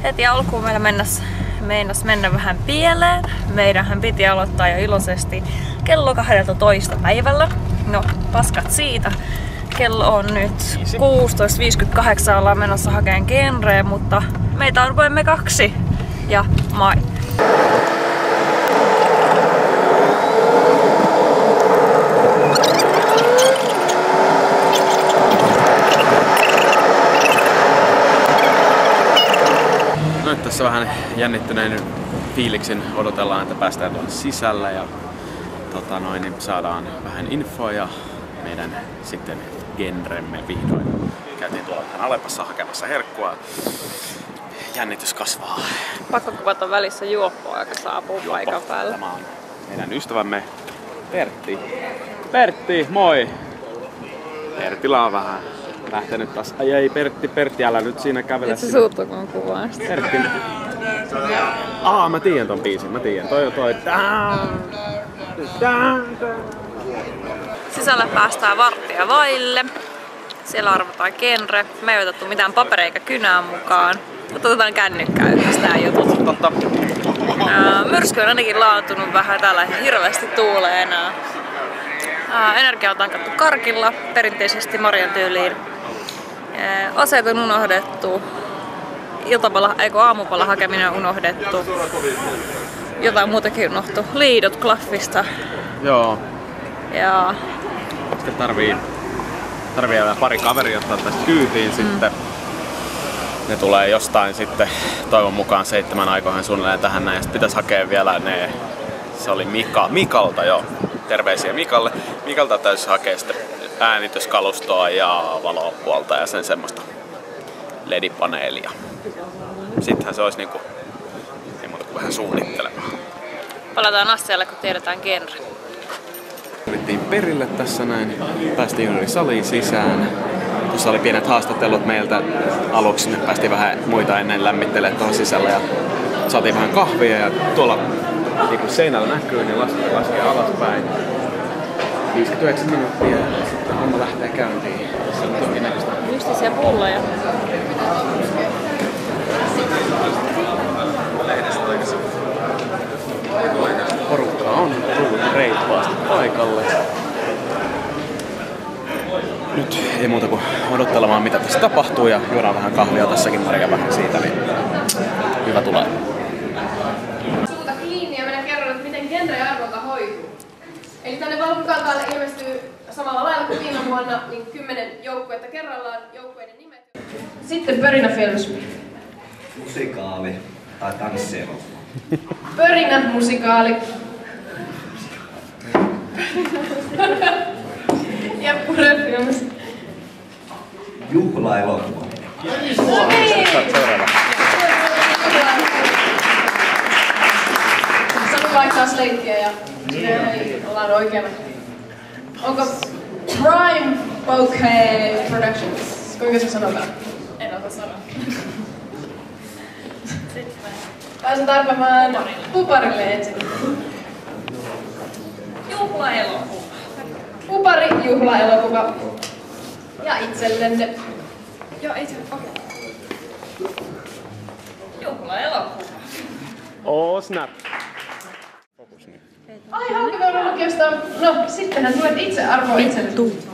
Heti alkuun meillä meinas mennä vähän pieleen. Meidänhän piti aloittaa jo iloisesti kello 12 päivällä. No, paskat siitä. Kello on nyt 16.58, ollaan menossa hakemaan genreä, mutta meitä on vain me kaksi. Ja moi! Nyt tässä vähän jännittyneen fiiliksin odotellaan, että päästään tuonne sisällä ja niin saadaan vähän infoa ja meidän sitten genremme vihdoin. Käytiin tuolla vähän Alepassa hakemassa herkkua. Jännitys kasvaa. Pakko kuvata välissä juoppoa, joka saapuu paikan päälle. Tämä on meidän ystävämme Pertti. Pertti, moi! Perttillä on vähän lähtenyt taas. Ai Pertti, älä nyt siinä kävele. Et sä suuttu kun kuvaan sitä. Pertti. Mä tiedän ton biisin, mä tiedän. Toi. Sisällä päästään varttia vaille. Siellä arvotaan genre. Me ei otettu mitään papereita kynää mukaan. Mutta otetaan kännykkää yhdistään jutut. Totta. Myrsky on ainakin laantunut vähän, täällä ei hirveästi tuule enää. Energia on tankattu karkilla, perinteisesti Marian tyyliin. Aseet on unohdettu. Aamupala hakeminen on unohdettu. Jotain muutakin unohtu. Liidot klaffista. Joo. Ja sitten tarvii vielä pari kaveria ottaa tästä kyytiin sitten. Ne tulee jostain sitten toivon mukaan 7 aikoihin suunnilleen tähän näin. Ja sitten pitäisi hakea vielä ne. Se oli Mikalta jo. Terveisiä Mikalle. Mikalta täytyisi hakea sitten äänityskalustoa ja valopuolta ja sen semmoista LED-paneelia. Sittenhän se olisi niinku ei muuta kuin vähän suunnittelemaan. Palataan asialle, kun tiedetään genre. Yrittiin perille tässä näin. Päästiin juuri saliin sisään. Tuossa oli pienet haastattelut meiltä aluksi. Me päästiin vähän muita ennen lämmittelemään tuohon sisällä ja saatiin vähän kahvia ja tuolla niin kuin seinällä näkyy, niin laskee alaspäin. 59 minuuttia ja sitten homma lähtee käyntiin. Se on toki näköistä. Mystisiä pulloja. Porukka on tullut reippaasti paikalle. Nyt ei muuta kuin odottelemaan mitä tässä tapahtuu ja juodaan vähän kahvia tässäkin Maria vähän siitä, niin hyvä tulee. Suuta kiinni ja minä kerron, että miten genre-arvonta hoituu. Eli tänne Valkokankaalle ilmestyy samalla lailla kuin viime vuonna niin 10 joukkuetta kerrallaan, joukkueiden nimet. Sitten Pörinä Films. Musikaali tai tanssielokuva. Pörinä musikaali. Ja Purefilms. Juhlaelokuva. Sano vaihtaa sleittiä ja ollaan oikealla. Onko Prime Bouquet Productions? Kuinka se sanotaan? En osaa sanoa. Pääsen tarpemaan Puparille ensin. Juhlaelokuva. Pupari juhlaelokuva. Ja itsellenne. Joo, ei se okei. Juhlaelokuva. Snap. Fokus nyt. Ai, haukiveuden lukiosta. No, sittenhän tulet itse arvoa itsellesi.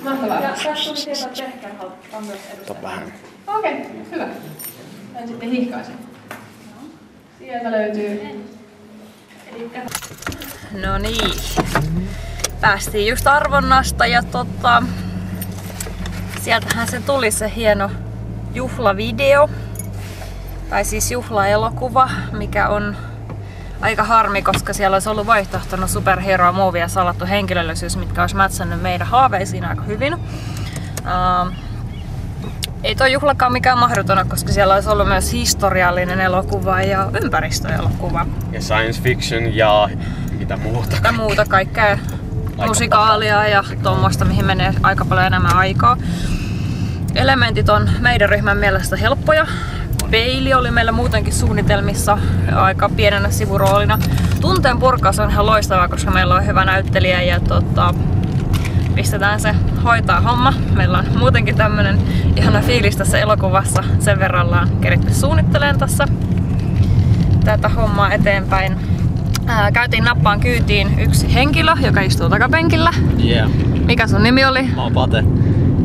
Mahtavaa. Ja tässä tuli tietää, että Pehkän on myös edustaja. Vähän. Okei, hyvä. Hän sitten hihkaisen. Sieltä löytyy. No niin. Päästiin just arvonnasta ja sieltähän se tuli se hieno juhlavideo. Tai siis juhlaelokuva, mikä on aika harmi, koska siellä olisi ollut vaihtoehtona superhero, movie ja salattu henkilöllisyys, mitkä olisi mätsännyt meidän haaveisiin aika hyvin. Ei tuo juhlakaan mikään mahdoton, koska siellä olisi ollut myös historiallinen elokuva ja ympäristöelokuva. Ja science fiction ja mitä muuta. Ja muuta kaikkea musikaalia ja tuommoista, mihin menee aika paljon enemmän aikaa. Elementit on meidän ryhmän mielestä helppoja. Peili oli meillä muutenkin suunnitelmissa aika pienenä sivuroolina. Tunteen purkaus on ihan loistavaa, koska meillä on hyvä näyttelijä ja pistetään se hoitaa homma. Meillä on muutenkin tämmönen ihana fiilis tässä elokuvassa. Sen verran ollaan keritty suunnittelemaan tässä tätä hommaa eteenpäin. Käytiin nappaan kyytiin yksi henkilö, joka istuu takapenkillä. Yeah. Mikä sun nimi oli? Mä oon Pate.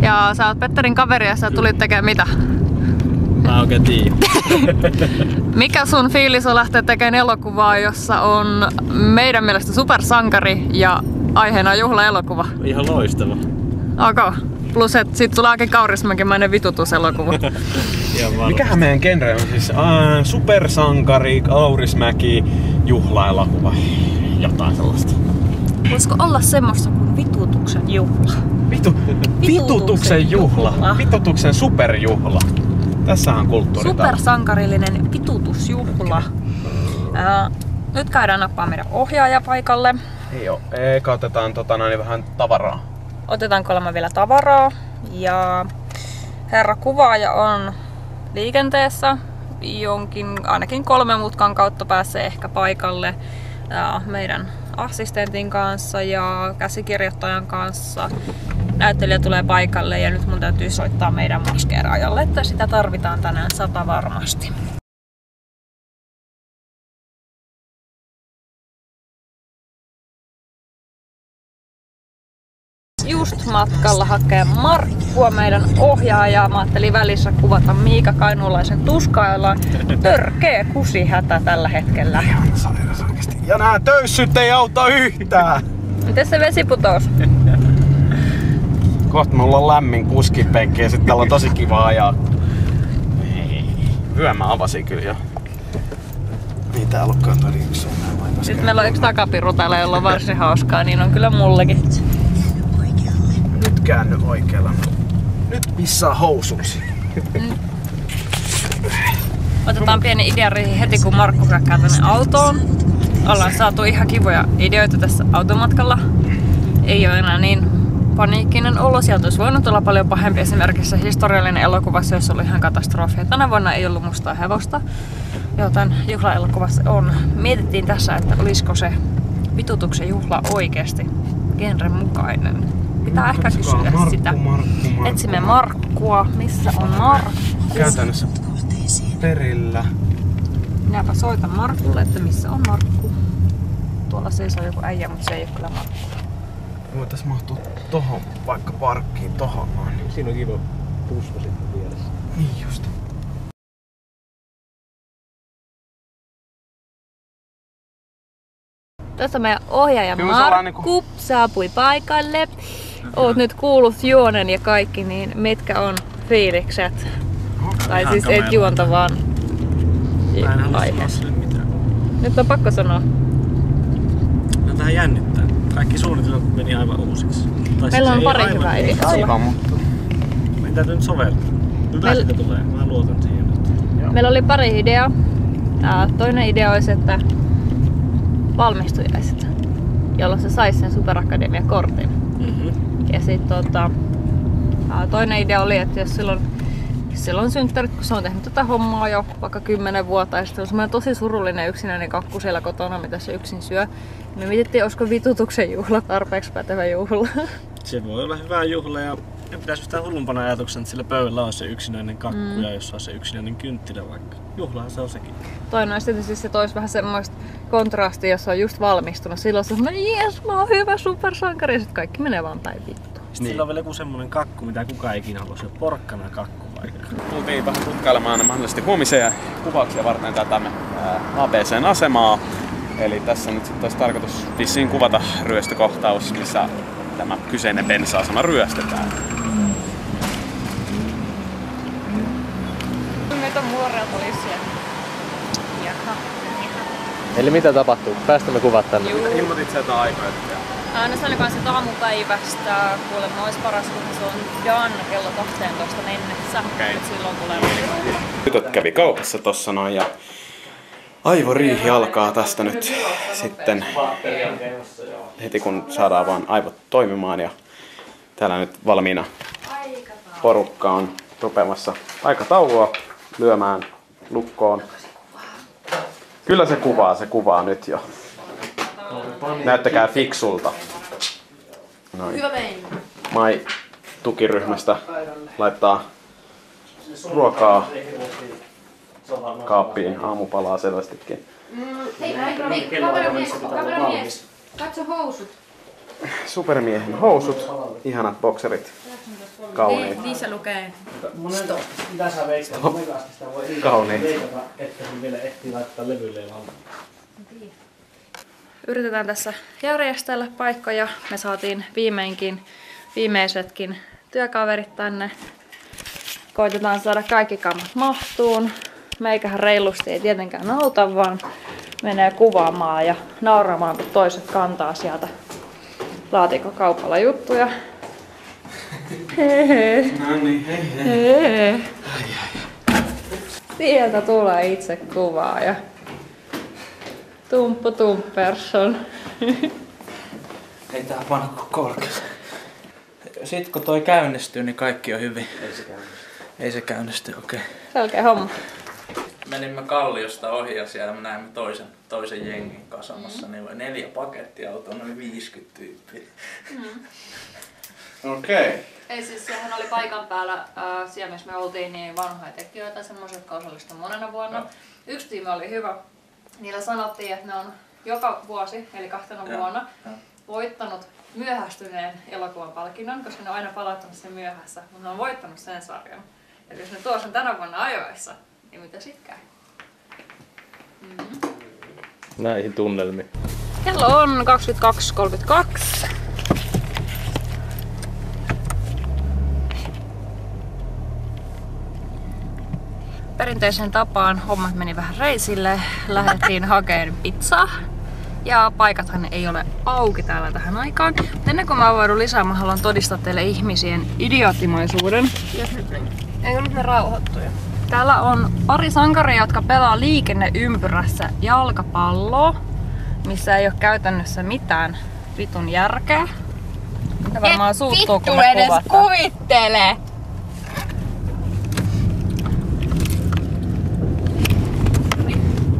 Ja sä oot Petterin kaveri ja sä tulit tekemään mitä? Mä oikein tiedä. Mikä sun fiilis on lähteä tekemään elokuvaa, jossa on meidän mielestä supersankari ja aiheena juhlaelokuva? Ihan loistava. Okay. Plus, että sit sulla onkin kaurismäkimäinen vitutuselokuva. Mikähän meidän genre on siis? Supersankari, Kaurismäki, juhlaelokuva. Jotain sellaista. Voisiko olla semmoista kuin vitutuksen juhla? Vitutuksen juhla. Vitutuksen superjuhla. Tässähän on kulttuuri. Supersankarillinen vitutusjuhla. Nyt käydään nappaa meidän ohjaaja paikalle. Joo, eka otetaan vähän tavaraa. Otetaan kolme vielä tavaraa. Ja herra kuvaaja on liikenteessä. Ainakin 3 mutkan kautta pääsee ehkä paikalle meidän assistentin kanssa ja käsikirjoittajan kanssa. Näyttelijä tulee paikalle ja nyt mun täytyy soittaa meidän maskeeraajalle, että sitä tarvitaan tänään 100 varmasti. Just matkalla hakee Markkua, meidän ohjaajaa. Mä ajattelin välissä kuvata Miika Kainuulaisen tuskaillaan. Törkeä kusihätä tällä hetkellä. Ihan sairas oikeesti. Ja nää töyssyt ei auta yhtään! Miten se vesi putous? Kohta mulla on lämmin kuskipenkki ja sit täällä on tosi kiva ajaa. Vyön mä avasin kyllä jo. Ei täällä olekaan toi yksi. Sitten meillä on yksi takapiru täällä, jolla on varsin hauskaa, niin on kyllä mullekin. Nyt käänny oikealla. Nyt missaa housusi. Otetaan pieni idearihi heti kun Markku käkkää tänne autoon. Ollaan saatu ihan kivoja ideoita tässä automatkalla. Ei ole enää niin paniikkinen olo. Sieltä olisi voinut olla paljon pahempi. Esimerkiksi historiallinen elokuvassa, jos oli ihan katastrofi. Tänä vuonna ei ollut mustaa hevosta, joten juhlaelokuvassa on. Mietittiin tässä, että olisiko se vitutuksen juhla oikeasti genren mukainen. Pitää ehkä kysyä sitä. Etsimme Markkua. Missä on Markku? Käytännössä perillä. Minäpä soitan Markulle, että missä on Markku. Tuolla seisoo joku äijä, mutta se ei ole kyllä Markku. Voitais mahtua tohon vaikka parkkiin tohon noin. Siinä on kiva pusko sitten vieressä. Niin just. Tässä meidän ohjaaja Kyllä Markku saapui paikalle. Oot nyt kuullut juonen ja kaikki, niin mitkä on fiilikset? Tai siis et juonta vaan aiheessa. Nyt on pakko sanoa. No vähän jännittää. Kaikki suunnitelmat meni aivan uusiksi. Meillä on pari hyvää ideaa. Aivan, mutta meidän täytyy nyt soveltaa. Hyvä siitä tulee. Mä luotan siihen nyt. Meillä oli pari ideaa. Toinen idea olisi, että valmistujaiset, jolloin se saisi sen Superakatemia-kortin. Ja sitten toinen idea oli, että jos silloin synttärit, kun se on tehnyt tätä hommaa jo vaikka 10 vuotta ja sitten on semmoinen tosi surullinen yksinäinen kakku siellä kotona, mitä se yksin syö. Me mietittiin, olisiko vitutuksen juhla tarpeeksi pätevä juhla. Se voi olla hyvä juhla ja pitäisi yhtään hullumpana ajatuksen, että sillä pöydällä on se yksinäinen kakku ja jos on se yksinäinen kynttilä vaikka. Juhlahan se on sekin. Toinen olisi tietysti se toisi vähän semmoista kontrastia, jos on just valmistunut. Silloin se on semmoinen, jes, mä oon hyvä supersankari ja sitten kaikki menee vaan päin vittuun. Sitten sillä on vielä joku semmonen kakku, mitä kukaan ikinä haluaa. Se on porkkana kakku vaikka. tultiin vähän tutkailemaan mahdollisesti huomisia kuvauksia varten tätä ABC:n asemaa. Eli tässä nyt sitten olisi tarkoitus vissiin kuvata ryöstökohtaus, missä tämä kyseinen bensa-asema ryöstetään. Meitä on muoreja poliisia. Jaha. Eli mitä tapahtuu? Päästämme kuvat tänne? Ilmoitit sä jotain aikoja? No se oli kanssa aamupäivästä. Kuulemma olisi paras, kun se on done kello 12 mennessä. Okei. Nyt silloin tulee. Tytöt kävi kaupassa tossa noin ja aivoriihi alkaa tästä nyt sitten heti kun saadaan vaan aivot toimimaan ja täällä nyt valmiina porukka on rupeamassa aikataulua lyömään lukkoon. Kyllä se kuvaa nyt jo. Näyttäkää fiksulta. Noin. Hyvä meininki. Mai tukiryhmästä laittaa ruokaa kaappiin, aamupalaa selvästikin. Hei, kameramies, katso housut. Supermiehen housut, ihanat bokserit, kauniit. Niissä lukee stop. Mitä sä veikkaat? Megasta sitä voi Kauniit. veikata, että hän vielä ehtii laittaa levylle valmiin. Yritetään tässä järjestellä paikkoja. Me saatiin viimeisetkin työkaverit tänne. Koitetaan saada kaikki kammat mahtuun. Meikähän reilusti ei tietenkään auta, vaan menee kuvaamaan ja nauramaan, kun toiset kantaa sieltä laatikkokaupalla juttuja. No niin, hei. Sieltä tulee itse kuvaaja. Tumppu Tumpersson. Ei tää on vanha kolkes. Sitten kun toi käynnistyy, niin kaikki on hyvin. Ei se käynnisty, okei. Selkeä homma. Menimme Kalliosta ohi ja siellä me näimme toisen jengin kasamassa. Niin 4 pakettiautoa, noin 50 tyyppiä. Okei. Ei siis sehän oli paikan päällä, siellä missä me oltiin, niin vanhoja tekijöitä, semmoisia, jotka osallistuivat monena vuonna. No. Yksi tiimi oli hyvä. Niillä sanottiin, että ne on joka vuosi, eli 2 vuonna, voittanut myöhästyneen elokuvan palkinnon, koska ne on aina palauttanut sen myöhässä, mutta ne on voittanut sen sarjan. Eli jos ne tuo sen tänä vuonna ajoissa, niin mitä sit käy? Näihin tunnelmiin. Kello on 22.32. Perinteiseen tapaan hommat meni vähän reisille. Lähdettiin hakemaan pizzaa. Ja paikathan ei ole auki täällä tähän aikaan. Ennen kuin mä avaudun lisää, mä haluan todistaa teille ihmisien idioottimaisuuden. Eikö nyt ne rauhoittuja? Täällä on pari sankaria, jotka pelaa liikenneympyrässä jalkapalloa, missä ei ole käytännössä mitään vitun järkeä. Mitä varmaan suuttuu, kun me edes kuvataan. kuvittele!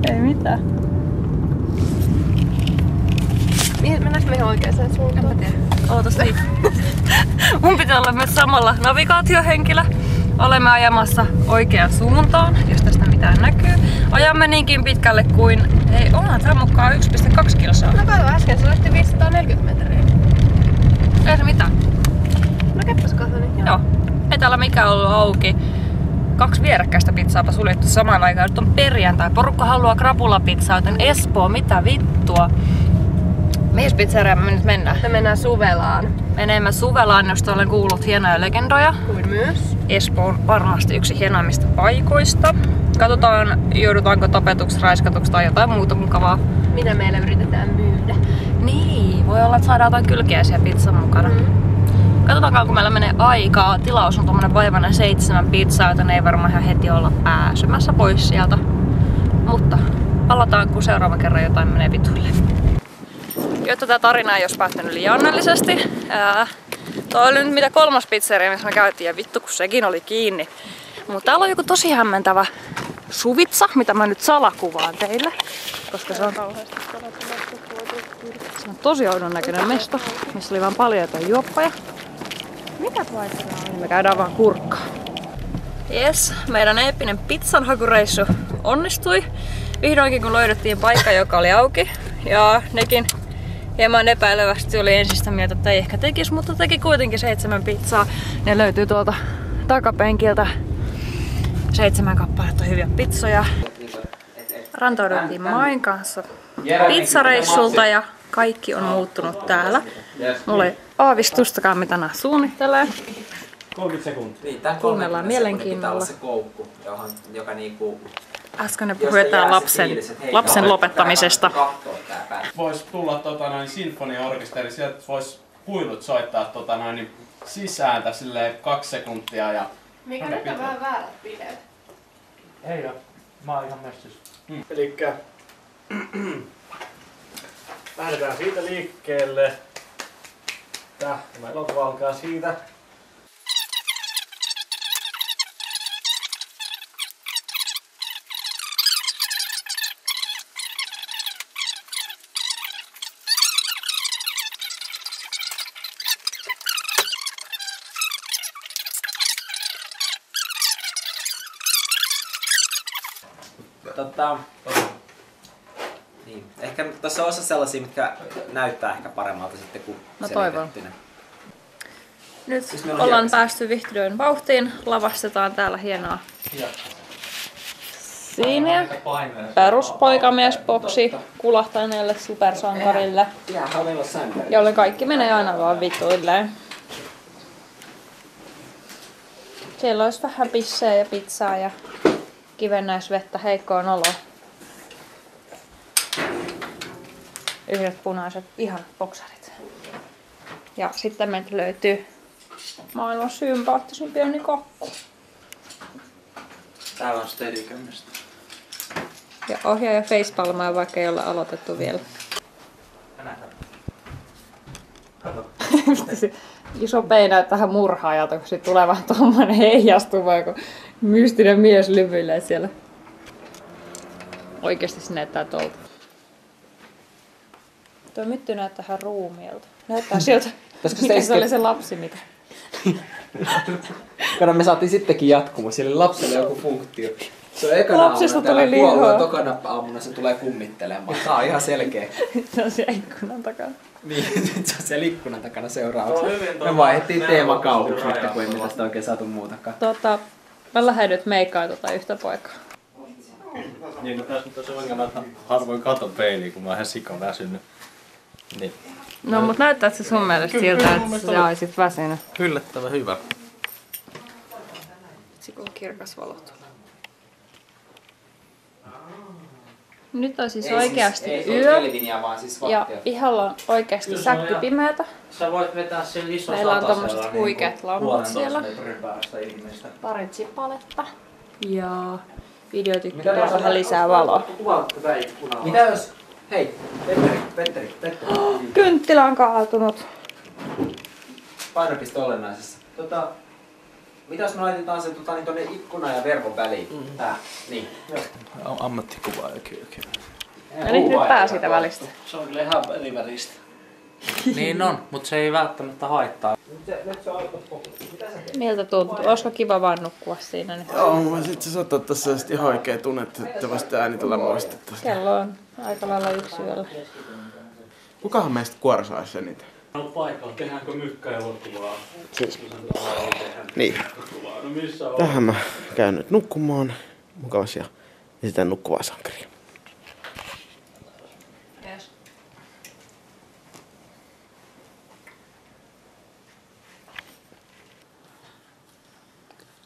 Ei mitään. Mennäänkö me ihan oikeaan suuntaan? Enpä tiedä. Ootas niin. Mun pitää olla myös samalla navigaatiohenkilö. Olemme ajamassa oikeaan suuntaan, jos tästä mitään näkyy. Ajamme niinkin pitkälle kuin... Ei, onhan tää mukaan 1,2 kilsaa. No kato, äsken se lähti 540 metriä. Ei se mitään. No käppäs kato niin. Joo. Ei täällä mikään ollut auki. 2 vierekkäistä pizzaapa suljettu samaan aikaan. Nyt on perjantai. Porukka haluaa krapulapizzaa, joten Espoo, mitä vittua. Mihin pizzeriaan me nyt mennään? Me mennään Suvelaan. Menemme Suvelaan, josta olen kuullut hienoja legendoja. Kuin myös. Espoo on varmasti yksi hienoimmista paikoista. Katsotaan, joudutaanko tapetuksi, raiskatuksi tai jotain muuta mukavaa. Mitä meillä yritetään myydä? Niin, voi olla, että saadaan jotain kylkiäisiä pizzan mukana. Katsotaan, kun meillä menee aikaa. Tilaus on tommonen vaivainen 7 pizzaa, joten ei varmaan ihan heti olla pääsemässä pois sieltä. Mutta palataan, kun seuraava kerran jotain menee vituille. Jotta tää tarina ei olisi päättynyt liian onnellisesti. Toi oli nyt mitä 3. pizzeria, missä me käytiin, ja vittu kun sekin oli kiinni. Mutta täällä on joku tosi hämmentävä suvitsa, mitä mä nyt salakuvaan teille. Koska se on tosi oudon näköinen mesto, missä oli vaan paljon jotain juoppoja. Mitä paikkaa on? Me käydään vaan kurkkaa. Jes, meidän eeppinen pizzanhakureissu onnistui. Vihdoinkin kun löydettiin paikka, joka oli auki. Ja nekin hieman epäilevästi oli ensin sitä mieltä, että ei ehkä tekisi, mutta teki kuitenkin 7 pizzaa. Ne löytyy tuolta takapenkiltä. 7 kappaletta hyviä pizzoja. Rantauduttiin Main kanssa pizzareissulta ja kaikki on muuttunut täällä. Mulla ei aavistustakaan mitä nää suunnittelee. 30 sekuntia. Niin, tän Kuunnellaan 30 sekunnin pitää mielenkiinnolla. olla se koukku, joka niinku... Äsken ne puhui jotain lapsen lopettamisesta. Vois tulla sinfoniaorkesteri, sieltä vois huilut soittaa sisääntä silleen 2 sekuntia ja... Mikä nyt on vähän väärät bileet? Ei oo. Mä oon ihan messissä. Elikkä... lähdetään siitä liikkeelle. Tämä elokuva alkaa siitä. Niin. Ehkä tässä on osa sellaisia, mitkä näyttää ehkä paremmalta sitten kuin selitettynä. Nyt ollaan päästy vihdoin vauhtiin. Lavastetaan täällä hienoa siinä. Peruspoikamiesboksi kulahtaneelle supersankarille, jolle kaikki menee aina vaan vituilleen. Siellä olisi vähän pissejä ja pizzaa ja kivennäisvettä heikkoon oloon. Yhdet punaiset ihan boksarit. Ja sitten meiltä löytyy maailman sympaattisin pieni kakku. Täällä on Steadicamista. Ja ohjaaja facepalmaa, vaikka ei olla aloitettu vielä. Iso pei näyttää murhaajalta, kun siitä tulee vaan tommonen heijastuva, kun mystinen mies lymyilee siellä. Oikeesti se näyttää tolta. Tuo mytty näyttää ihan ruumiilta. Näyttää siltä, mikä se oli se lapsi, mitä. Kato, me saatiin sittenkin jatkumo. Siellä lapselle joku funktio. Se on ekana Lapsesta aamuna tuli lihoa. ja tokana aamuna se tulee kummittelemaan. Tää on ihan selkeä. Se on siellä ikkunan takana. Niin, se on siellä ikkunan takana seuraavaksi. Me vaihdettiin teemakauhuksi nyt, kun emme tästä oikein saatu muutakaan. Mä lähden nyt meikkaan yhtä poikaa. Niin, kun tässä nyt on se ongelma, että harvoin katon peiliin, kun mä oon ihan sika väsynyt. Niin. No, mut näyttää se sun mielestä siltä, että sä olisit väsynyt. Yllättävän hyvä. Sikun kirkas valo tulee. Nyt on siis oikeasti yö. Ja pihalla on oikeasti säkkypimeätä. Sä voit vetää sen ison Meillä on satasella tommoset huikeat lamput siellä. Pari chipaletta. Ja videotykki tuo vähän lisää valoa. Mitä jos... Hei, Petteri. Kynttilä on kaatunut. Painopiste olennaisessa. Mitä jos me laitetaan se tonne ikkunan ja verkon väliin? Tää, niin. Ammattikuva, okei. Eli nyt pää siitä välistä. Se on kyllä ihan välivälistä. Niin on, mutta se ei välttämättä haittaa. Miltä tuntuu? Olisiko kiva vaan nukkua siinä nyt? Joo, mä sit se saattaa tässä sit ihan oikein tunnetta, että vasta äänitellä muistetta. Kello on aika lailla 1 yöllä. Kukahan meistä kuorsaisi eniten? On paikalla, tehdäänkö mykkä ja lorkuvaa? Siis. Niin. Tähän mä käyn nyt nukkumaan. Mukavasti ja esitän nukkuvaa sankaria.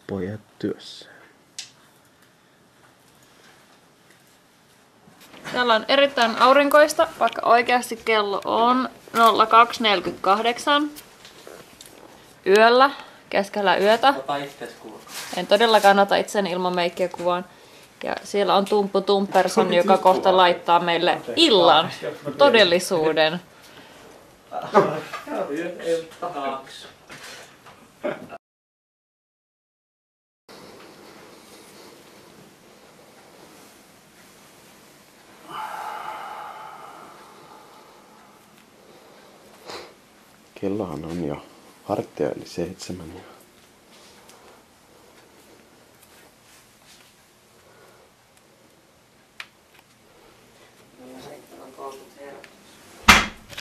Pojat työssä. Täällä on erittäin aurinkoista, vaikka oikeasti kello on 02.48 yöllä, keskellä yötä. En todellakaan ota itseni ilman meikkiä kuvaan. Ja siellä on Tumppu Tumperson, joka kohta laittaa meille illan todellisuuden. Kellohan on jo varttia yli 7.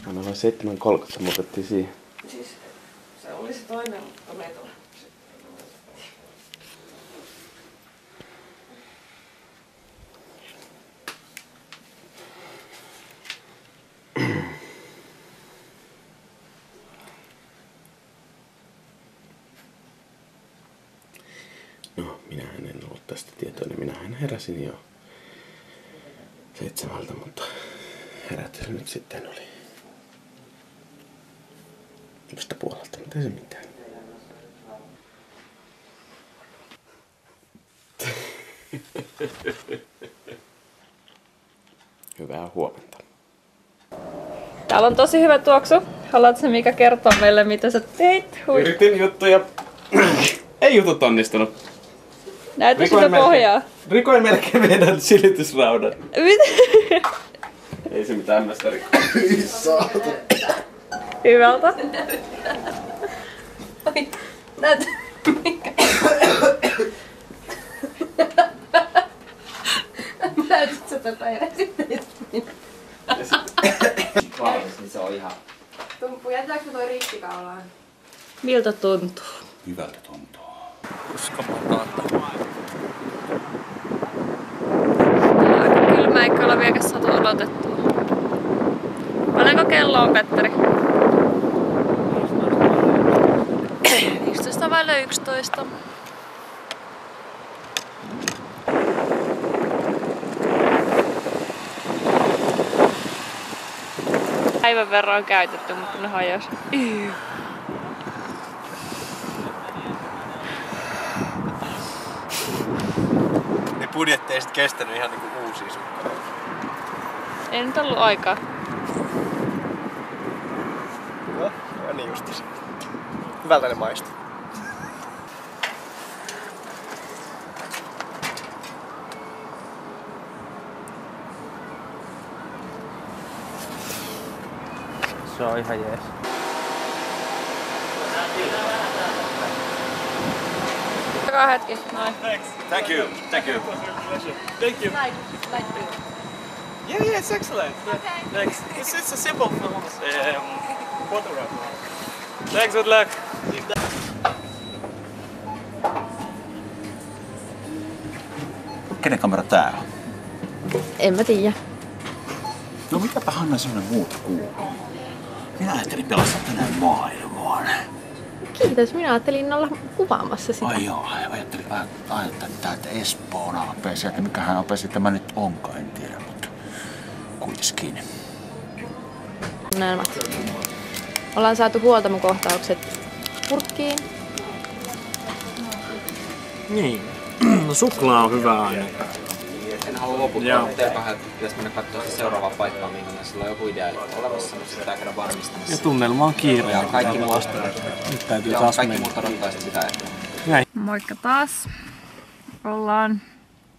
Aina vain 7.30 se muutettiin siihen. Siis se oli se toinen, mutta me ei tule. No, minähän en ollut tästä tietoinen. Minähän heräsin jo 7, mutta herätys nyt sitten oli vasta puolelta, mutta ei se mitään. Hyvää huomenta. Täällä on tosi hyvä tuoksu. Haluatko Mika kertoa meille, mitä sä teit? Yritin juttuja. Ei jutut onnistunut. Näytä sitä pohjaa. Rikoin melkein meidän silitysraudan. Mitä? Ei se mitään näistä rikkoa. Hyvältä. Oi, näytä Mika. otetaan ja sitten Valmis, niin se on ihan... Tumppu, jätetäänkö toi rikkikaulaan? Miltä tuntuu? Hyvältä tuntuu. Uskomatonta. Aika kylmä, eikä olla vieläkään saatu odotettua. Paljonko kello on, Petteri? 11 vai 11. Päivän verran on käytetty, mutta ne hajosi. Ne budjetti ei sit kestänyt ihan niinku uusia sukkia. Ei nyt ollut aikaa. No niin justis. Hyvältä ne maistuu. Se on ihan jees. Takaa hetki, noin. Thank you. Thank you. Thank you. Yeah, it's excellent. Okay. Thanks. It's a simple photograph. Thanks, good luck. Kenen kamera tää on? En mä tiedä. No mitäpä Hanna semmonen muuta kuuluu? Minä ajattelin pelastaa tänään maailmaan. Kiitos, minä ajattelin olla kuvaamassa sitä. Ai joo, ajattelin vähän täältä Espoon alpeeseen, että mikähän alpeesi tämä nyt onkaan, en tiedä, mutta kuitenkin. Näin. Ollaan saatu huoltamokohtaukset purkkiin. Niin. No suklaa on hyvä aina. En halua loputtaa, mutta teillähän pitäisi mennä katsoa se seuraava paikka, minkä sillä on joku idea olemassa, mutta sitä käydä varmistamassa. Ja tunnelma on kiire. Ja kaikki muut Nyt täytyy taas kaikki mennä. muut odottaisi sitä, että... Moikka taas. Ollaan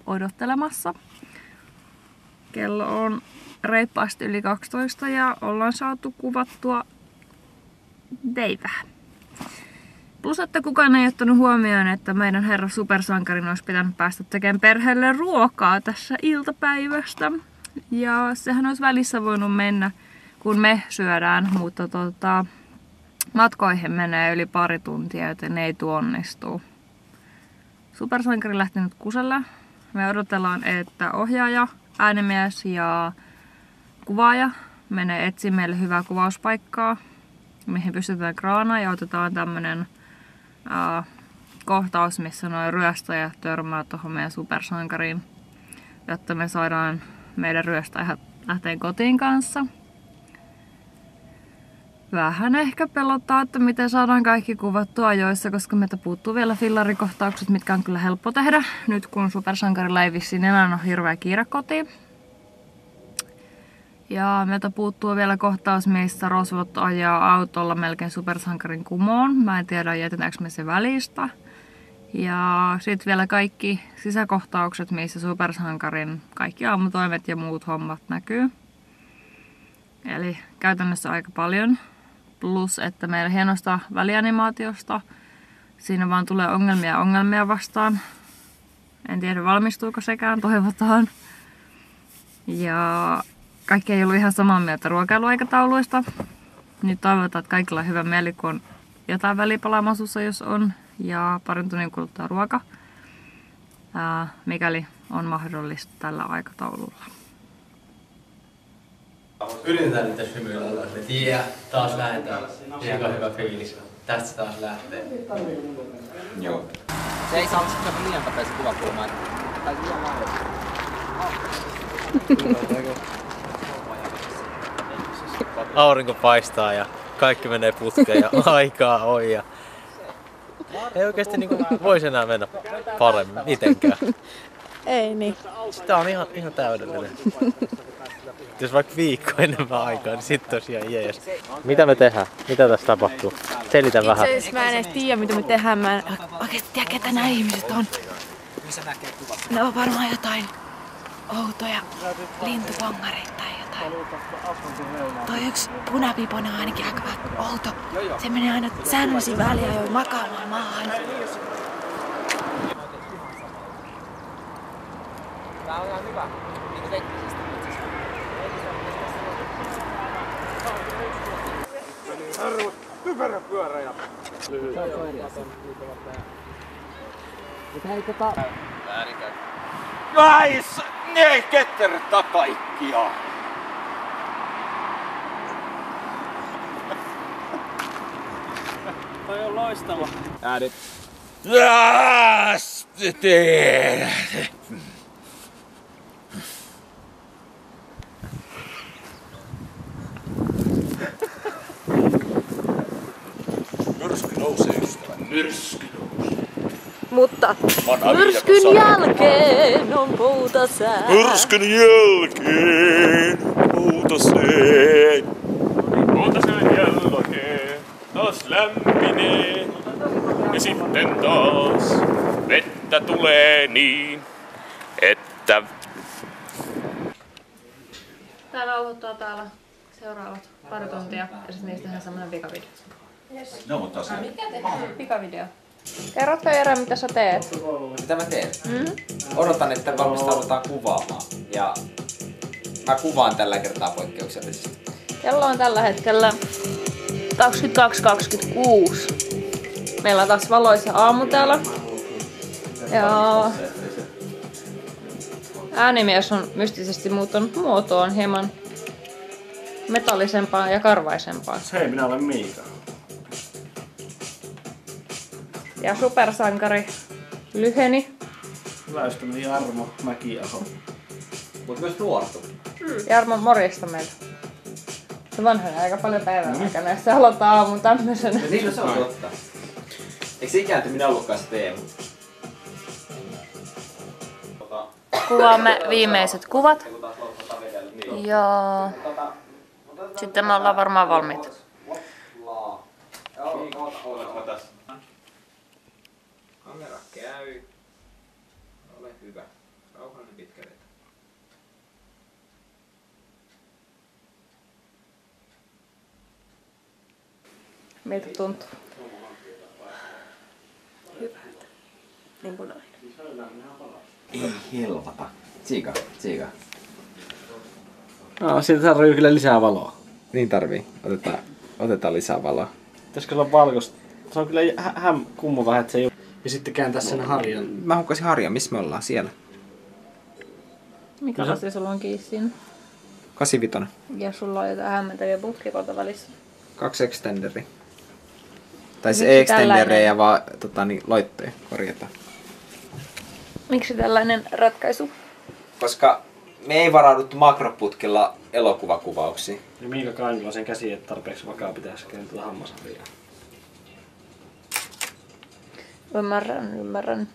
odottelemassa. Kello on reippaasti yli 12 ja ollaan saatu kuvattua Daveä. Plus, että kukaan ei ottanut huomioon, että meidän herra supersankarin olisi pitänyt päästä tekemään perheelle ruokaa tässä iltapäivästä. Ja sehän olisi välissä voinut mennä, kun me syödään, mutta matkoihin menee yli pari tuntia, joten ei onnistu. Supersankari lähti nyt kuselle. Me odotellaan, että ohjaaja, äänimies ja kuvaaja menee etsiä meille hyvää kuvauspaikkaa, mihin pystytään kraanaan ja otetaan tämmönen kohtaus, missä noin ryöstäjät törmää tuohon meidän supersankariin, jotta me saadaan meidän ryöstäjät lähteä kotiin kanssa. Vähän ehkä pelottaa, että miten saadaan kaikki kuvattua ajoissa, koska meiltä puuttuu vielä fillarikohtaukset, mitkä on kyllä helppo tehdä. Nyt kun supersankarilla ei vissiin enää ole hirveä kiire kotiin. Ja meiltä puuttuu vielä kohtaus, missä Roswot ajaa autolla melkein supersankarin kumoon. Mä en tiedä, jätetäänkö me se välistä. Ja sitten vielä kaikki sisäkohtaukset, missä supersankarin kaikki aamutoimet ja muut hommat näkyy. Eli käytännössä aika paljon. Plus, että meillä hienosta välianimaatiosta. Siinä vaan tulee ongelmia vastaan. En tiedä, valmistuuko sekään, toivotaan. Ja kaikki ei ollut ihan samaa mieltä ruokailuaikatauluista. Nyt toivotaan, että kaikilla on hyvä mieli, kun on jotain välipalaamasussa, jos on. Ja parin tunnin kuluttua ruoka, mikäli on mahdollista tällä aikataululla. Yritetään nyt tässä hymyillä, että taas lähdetään. Aika hyvä fiilis. Tästä taas lähtee. Joo. Se ei saa olla liian kapeassa kuvakulmaa. Tai liian laaja. Aurinko paistaa ja kaikki menee putkeen ja aikaa on ja ei oikeesti niinku voisi enää mennä paremmin mitenkään. Ei niin. Sitä on ihan täydellinen. Jos vaikka viikko enemmän aikaa, niin sit tosiaan jees. Mitä me tehdään? Mitä tässä tapahtuu? Selitä vähän. Itse asiassa mä en edes tiedä, mitä me tehdään. Mä en oikeesti tiedä, ketä nämä ihmiset on. Ne on varmaan jotain outoja lintupongareita tai jotain. Toi yksi punapiponen on ainakin aika vähän outo. Se menee aina säännöllisiin väliajoin makaamaan maahan. Tää on ihan hyvä. Niinku teknisesti. Typerä pyörä ja lyhyt. Väärinkäyttö. Näis! Ne kettertää kaikkia! Toi on loistava. Äänet. Lästetään! Myrsky nousee, ystävä. Myrsky nousee. Mutta myrskyn jälkeen on poutasää. Myrskyn jälkeen poutasee. Poutaseen jälkeen taas lämpenee. Ja sitten taas vettä tulee niin, että... Tää nauhoittaa täällä seuraavat pari tuntia ja sit niistä tehdään semmonen pikavideo. No, mutta se... Pikavideo. Kerrotko Jere, mitä sä teet? Mitä mä teen? Odotan, että valmistaudutaan kuvaamaan. Ja mä kuvaan tällä kertaa poikkeuksellisesti. Kello on tällä hetkellä 22.26. Meillä on taas valoisa aamu täällä. Ja äänimies on mystisesti muuttanut muotoon hieman metallisempaa ja karvaisempaa. Hei, minä olen Miika. Ja supersankari lyheni. Hyvä ystäväni Jarmo Mäkiaho. Mut myös nuortu. Jarmo, morjesta meiltä. Se vanhoja aika paljon päivän aikana, jos se aloittaa aamun tämmöisenä. Niin, no se on totta. Eikö se ikääntyminen ollutkaan se teema? Kuvaamme viimeiset kuvat. Ja sitten me ollaan varmaan valmiita. Kamera käy. Ole hyvä. Rauhallinen pitkä veto. Miltä tuntuu? Hyvältä. Niin kuin aina. Ei helvata. Tsiika. No, siitä tarvii kyllä lisää valoa. Niin tarvii. Otetaan lisää valoa. Pitäisikö olla valkoista? Se on kyllä kumma vähän, että se ei ole. Ja sitten kääntää sen harjan. Mä hukkasin harjan. Missä me ollaan? Siellä. Mikä asia sulla on kiinni siinä? 85. Ja sulla on jotain hämmentäviä putkikoita välissä. 2 extenderi. Tai Miksi se ei extendereja, tällainen? vaan loittoja korjataan. Miksi tällainen ratkaisu? Koska me ei varauduttu makroputkilla elokuvakuvauksiin. Ja Miika kainilla sen käsi, että tarpeeksi vakaa pitäisi kääntää hammasharjaa. Ymmärrän.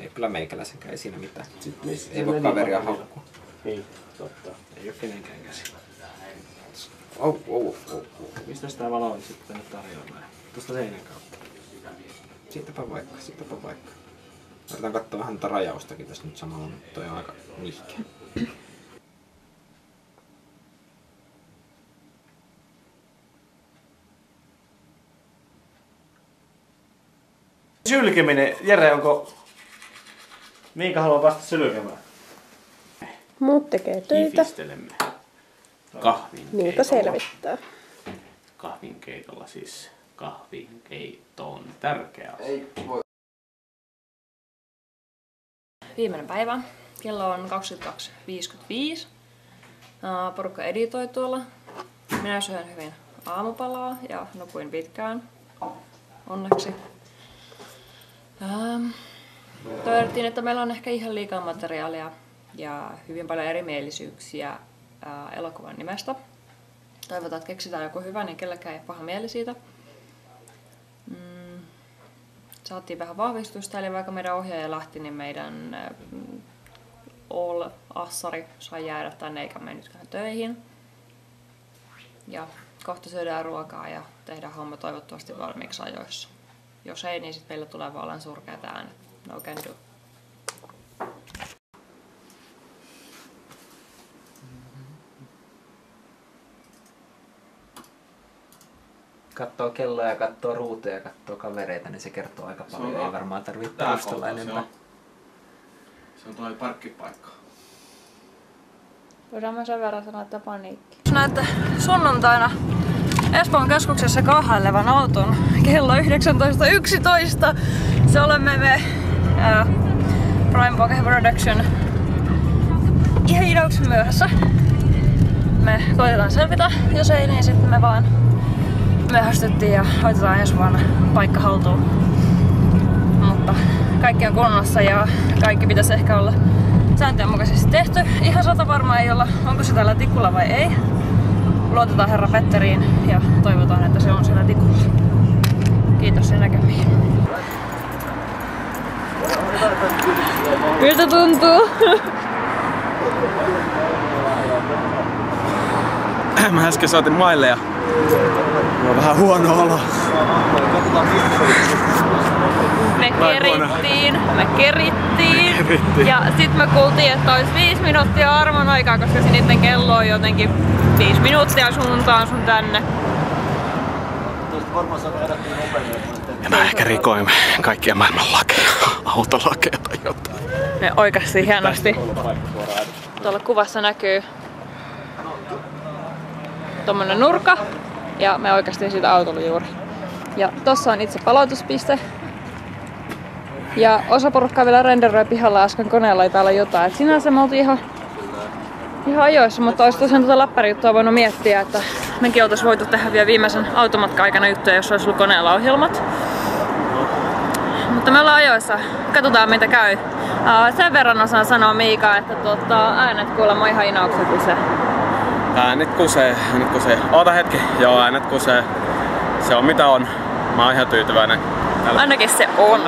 Ei kyllä meikäläisenkään, ei siinä mitään. Mistä Ei voi kaveria paljon? haukkua. Niin, totta. Ei oo kenenkään käsi. Mistä sitä valoa on sitten tänne tarjoamaan? Tuosta seinän kautta. Siitäpä vaikka. Yritän katsoa vähän tätä rajaustakin tässä nyt samalla, mutta toi on aika nihkeä. Sylkeminen. Jere, onko... Miika haluaa vasta sylkemään? Muut tekee töitä. Kifistelemme kahvinkeitolla. Miika selvittää. Kahvinkeitolla siis. Kahvinkeitto on tärkeä asia. Viimeinen päivä. Kello on 22.55. Porukka editoi tuolla. Minä syön hyvin aamupalaa ja nukuin pitkään. Onneksi. Todettiin, että meillä on ehkä ihan liikaa materiaalia ja hyvin paljon erimielisyyksiä elokuvan nimestä. Toivotaan, että keksitään joku hyvä, niin kellekään ei paha mieli siitä. Saatiin vähän vahvistusta, eli vaikka meidän ohjaaja lähti, niin meidän All-assari sai jäädä tänne eikä mennytkään töihin. Ja kohta syödään ruokaa ja tehdään homma toivottavasti valmiiksi ajoissa. Jos ei, niin sitten meillä tulee vaan surkeat äänet. No can do. Kattoo kelloa ja kattoo ruutuja ja kattoo kavereita, niin se kertoo aika paljon. Ei varmaan tarvitse perustella enempää. Se on toi parkkipaikka. Voidaan mä sen verran sanoa, että paniikki. Jos näette sunnuntaina Espoon keskuksessa kaahailevan auton kello 19.11. Se olemme me Prime Poke Production ihan idouksen myöhässä. Me koitetaan selvitä, jos ei niin sitten me vaan myöhästyttiin ja hoitetaan ensi vuonna paikka haltuun. Mutta kaikki on kunnossa ja kaikki pitäisi ehkä olla sääntöjen mukaisesti tehty. Ihan 100 varma ei olla, onko se tällä tikulla vai ei. Luotetaan herra Petteriin ja toivotaan, että se on siellä tikulla. Kiitos ja näkemiin. Miltä tuntuu? Mä äsken soitin Maille ja mulla on vähän huono olo. Me kerittiin. Ja sit me kuultiin, että olisi 5 minuuttia armon aikaa, koska niitten kello on jotenkin 5 minuuttia suuntaan sun tänne. Ja mä ehkä rikoin kaikkia maailman lakeja, autolakeja tai jotain. Ne oikeasti hienosti. Tuolla kuvassa näkyy tommonen nurkka ja me oikeasti siitä autolla juuri. Ja tossa on itse palautuspiste. Ja osa porukkaa vielä renderöi pihalla äsken koneella ei täällä jotain. Et sinänsä me oltiin ihan ajoissa, mutta olisi tosiaan tuota läppärijuttua voinut miettiä, että mekin oltais voitu tehdä vielä viimeisen automatka-aikana juttuja, jos olisi ollut koneella ohjelmat. Mutta me ollaan ajoissa. Katsotaan mitä käy. Sen verran osaan sanoa Miika, että äänet kuulemma ihan inaukselliseen. Äänet kusee. Oota hetki. Joo, äänet kusee. Se on mitä on. Mä oon ihan tyytyväinen. Ainakin se on.